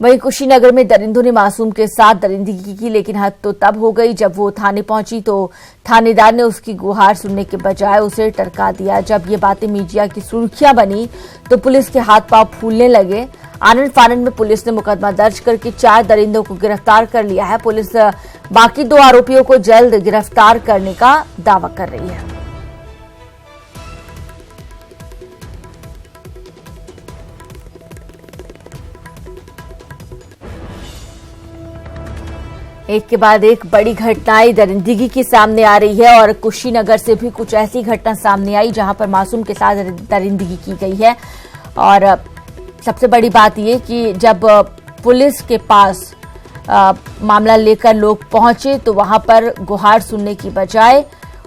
वहीं कुशीनगर में दरिंदों ने मासूम के साथ दरिंदगी की, लेकिन हद तो तब हो गई जब वो थाने पहुंची तो थानेदार ने उसकी गुहार सुनने के बजाय उसे टरका दिया। जब ये बातें मीडिया की सुर्खियां बनी तो पुलिस के हाथ पांव फूलने लगे। आनंद फानंद में पुलिस ने मुकदमा दर्ज करके 4 दरिंदों को गिरफ्तार कर लिया है। पुलिस बाकी 2 आरोपियों को जल्द गिरफ्तार करने का दावा कर रही है। एक के बाद एक बड़ी घटनाएं दरिंदगी की सामने आ रही है और कुशीनगर से भी कुछ ऐसी घटना सामने आई जहां पर मासूम के साथ दरिंदगी की गई है। और सबसे बड़ी बात यह कि जब पुलिस के पास मामला लेकर लोग पहुंचे तो वहां पर गुहार सुनने की बजाय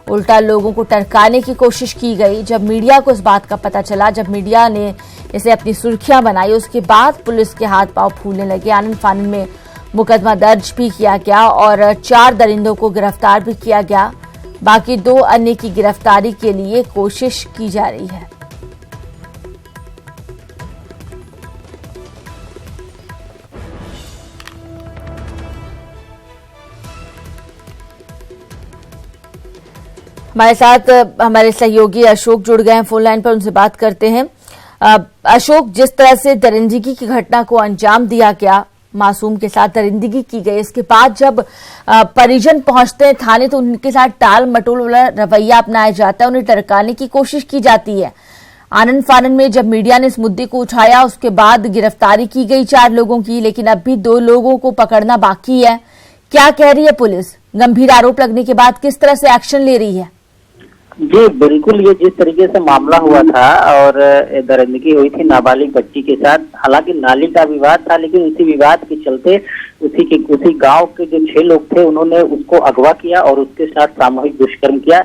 उल्टा लोगों को टरकाने की कोशिश की गई। जब मीडिया को इस बात का पता चला, जब मीडिया ने इसे अपनी सुर्खियां बनाई, उसके बाद पुलिस के हाथ पांव फूलने लगे। आनंद फानंद में मुकदमा दर्ज भी किया गया और 4 दरिंदों को गिरफ्तार भी किया गया। बाकी 2 अन्य की गिरफ्तारी के लिए कोशिश की जा रही है। हमारे साथ हमारे सहयोगी अशोक जुड़ गए हैं फोन लाइन पर, उनसे बात करते हैं। अशोक, जिस तरह से दरिंदगी की घटना को अंजाम दिया गया, मासूम के साथ दरिंदगी की गई, इसके बाद जब परिजन पहुंचते हैं थाने तो उनके साथ टाल मटोल वाला रवैया अपनाया जाता है, उन्हें टरकाने की कोशिश की जाती है। आनंद फानंद में जब मीडिया ने इस मुद्दे को उठाया उसके बाद गिरफ्तारी की गई 4 लोगों की, लेकिन अब भी 2 लोगों को पकड़ना बाकी है। क्या कह रही है पुलिस? गंभीर आरोप लगने के बाद किस तरह से एक्शन ले रही है? जी बिल्कुल, ये जिस तरीके से मामला हुआ था और दरिंदगी हुई थी नाबालिग बच्ची के साथ, हालांकि नाली का विवाद था, लेकिन उसी विवाद के चलते उसी गांव के जो 6 लोग थे उन्होंने उसको अगवा किया और उसके साथ सामूहिक दुष्कर्म किया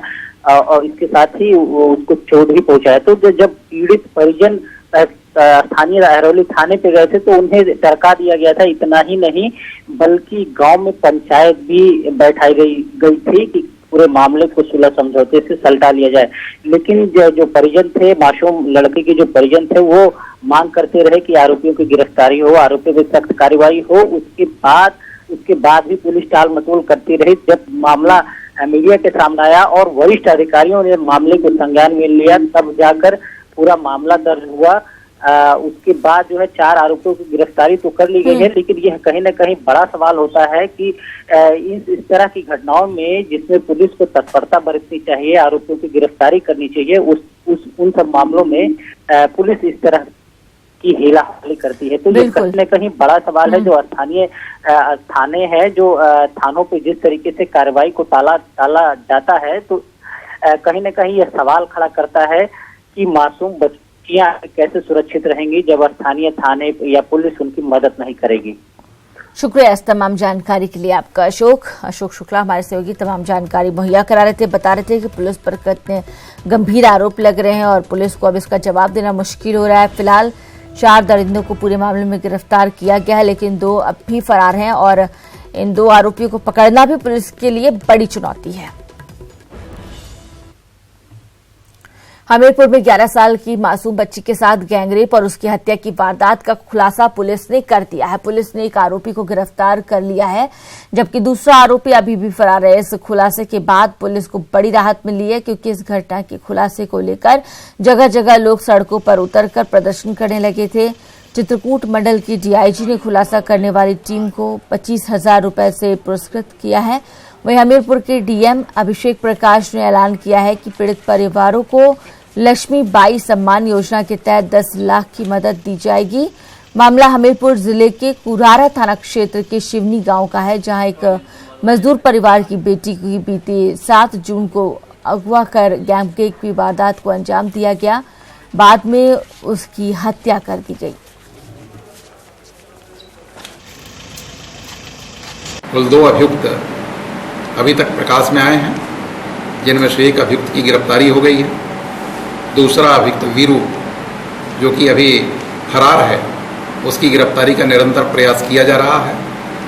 और इसके साथ ही उसको चोट भी पहुंचाया। तो जब पीड़ित परिजन स्थानीय अहरौली थाने पे गए थे तो उन्हें टरका दिया गया था। इतना ही नहीं बल्कि गांव में पंचायत भी बैठाई गई थी कि पूरे मामले को सुलह समझौते से सलटा लिया जाए। लेकिन जो परिजन थे, मासूम लड़के के जो परिजन थे, वो मांग करते रहे कि आरोपियों की गिरफ्तारी हो, आरोपियों पर सख्त कार्रवाई हो। उसके बाद भी पुलिस टाल मटोल करती रही। जब मामला मीडिया के सामने आया और वरिष्ठ अधिकारियों ने मामले को संज्ञान में लिया, तब जाकर पूरा मामला दर्ज हुआ। उसके बाद जो है 4 आरोपियों की गिरफ्तारी तो कर ली गई है, लेकिन यह कहीं न कहीं बड़ा सवाल होता है कि इस तरह की घटनाओं में जिसमें पुलिस को तत्परता बरतनी चाहिए, आरोपियों की गिरफ्तारी करनी चाहिए, उन सब मामलों में पुलिस इस तरह की हेलाहाली करती है। तो ये कहीं न कहीं बड़ा सवाल है। जो स्थानीय थाने हैं, जो थानों पे जिस तरीके से कार्रवाई को टाला जाता है, तो कहीं न कहीं यह सवाल खड़ा करता है कि मासूम बच्चियां कैसे सुरक्षित रहेंगी जब स्थानीय थाने या पुलिस उनकी मदद नहीं करेगी। शुक्रिया इस तमाम जानकारी के लिए आपका अशोक शुक्ला हमारे सहयोगी तमाम जानकारी मुहैया करा रहे थे, बता रहे थे कि पुलिस पर कितने गंभीर आरोप लग रहे हैं और पुलिस को अब इसका जवाब देना मुश्किल हो रहा है। फिलहाल 4 दरिंदों को पूरे मामले में गिरफ्तार किया गया है, लेकिन 2 अब भी फरार हैं और इन 2 आरोपियों को पकड़ना भी पुलिस के लिए बड़ी चुनौती है। हमीरपुर में 11 साल की मासूम बच्ची के साथ गैंगरेप और उसकी हत्या की वारदात का खुलासा पुलिस ने कर दिया है। पुलिस ने एक आरोपी को गिरफ्तार कर लिया है, जबकि दूसरा आरोपी अभी भी फरार है। इस खुलासे के बाद पुलिस को बड़ी राहत मिली है, क्योंकि इस घटना के खुलासे को लेकर जगह जगह लोग सड़कों पर उतरकर प्रदर्शन करने लगे थे। चित्रकूट मंडल की डीआईजी ने खुलासा करने वाली टीम को 25,000 रुपए से पुरस्कृत किया है। वहीं हमीरपुर के डीएम अभिषेक प्रकाश ने ऐलान किया है कि पीड़ित परिवारों को लक्ष्मी बाई सम्मान योजना के तहत 10 लाख की मदद दी जाएगी। मामला हमीरपुर जिले के कुरारा थाना क्षेत्र के शिवनी गांव का है, जहां एक मजदूर परिवार की बेटी की बीते 7 जून को अगवा कर गैंगरेप की वारदात को अंजाम दिया गया। बाद में उसकी हत्या कर दी गई। कुल 2 अभियुक्त अभी तक प्रकाश में आए हैं, जिनमें से एक अभियुक्त की गिरफ्तारी हो गई है। दूसरा अभियुक्त वीरू, जो कि अभी फरार है, उसकी गिरफ्तारी का निरंतर प्रयास किया जा रहा है।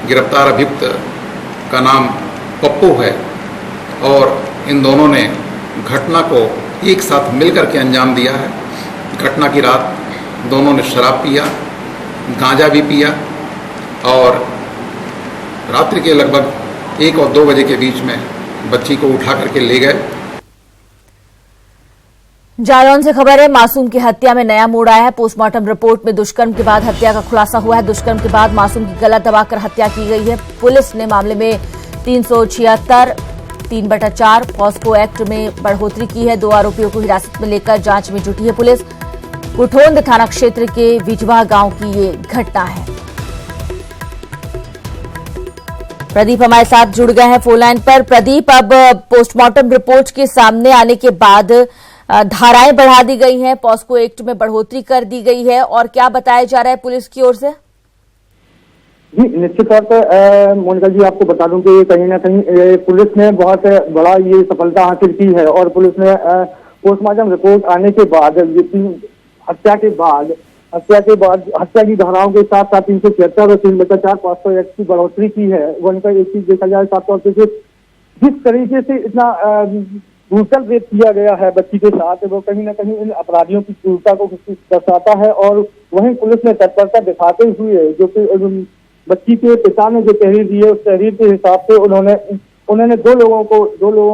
गिरफ्तार अभियुक्त का नाम पप्पू है और इन दोनों ने घटना को एक साथ मिलकर के अंजाम दिया है। घटना की रात दोनों ने शराब पिया, गांजा भी पिया और रात्रि के लगभग 1 और 2 बजे के बीच में बच्ची को उठा करके ले गए। जालौन से खबर है, मासूम की हत्या में नया मोड़ आया है। पोस्टमार्टम रिपोर्ट में दुष्कर्म के बाद हत्या का खुलासा हुआ है। दुष्कर्म के बाद मासूम की गला दबाकर हत्या की गई है। पुलिस ने मामले में 376 3/4 पॉस्को एक्ट में बढ़ोतरी की है। 2 आरोपियों को हिरासत में लेकर जांच में जुटी है पुलिस। कुठोंद थाना क्षेत्र के विजवा गांव की ये घटना है। प्रदीप हमारे साथ जुड़ गए हैं फोन लाइन पर। प्रदीप, अब पोस्टमार्टम रिपोर्ट के सामने आने के बाद धाराएं बढ़ा दी गई हैं, पॉस्को एक्ट में बढ़ोतरी कर दी गई है, और क्या बताया जा रहा है पुलिस की ओर से? जी, निश्चित तौर पर मोनिका जी, आपको बता दूं कि कहीं ना कहीं पुलिस ने बहुत बड़ा ये सफलता हासिल की है। और पुलिस ने पोस्टमार्टम रिपोर्ट आने के बाद हत्या की धाराओं के साथ साथ 376 और 3/4 पॉस्को एक्ट की बढ़ोतरी की है। उनका एक चीज देखा जाए साफ तौर पर जिस तरीके से इतना ब्रूटल रेप किया गया है बच्ची के साथ, वो कहीं ना कहीं इन अपराधियों की क्रूरता को दर्शाता है। और वहीं पुलिस ने तत्परता दिखाते हुए जो कि बच्ची के पिता ने जो तहरीर दी है, उस तहरीर के हिसाब से उन्होंने दो लोगों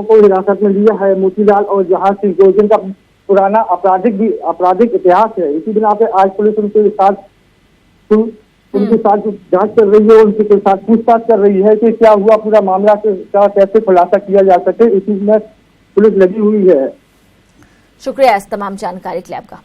को हिरासत में लिया है, मोतीलाल और जहाज सिंह, जिनका पुराना आपराधिक इतिहास है। इसी बिना पे आज पुलिस उनके साथ जांच कर रही है, उनके साथ पूछताछ कर रही है कि क्या हुआ, पूरा मामला का कैसे खुलासा किया जा सके। इसी में पुलिस लगी हुई है। शुक्रिया इस तमाम जानकारी के लिए आपका।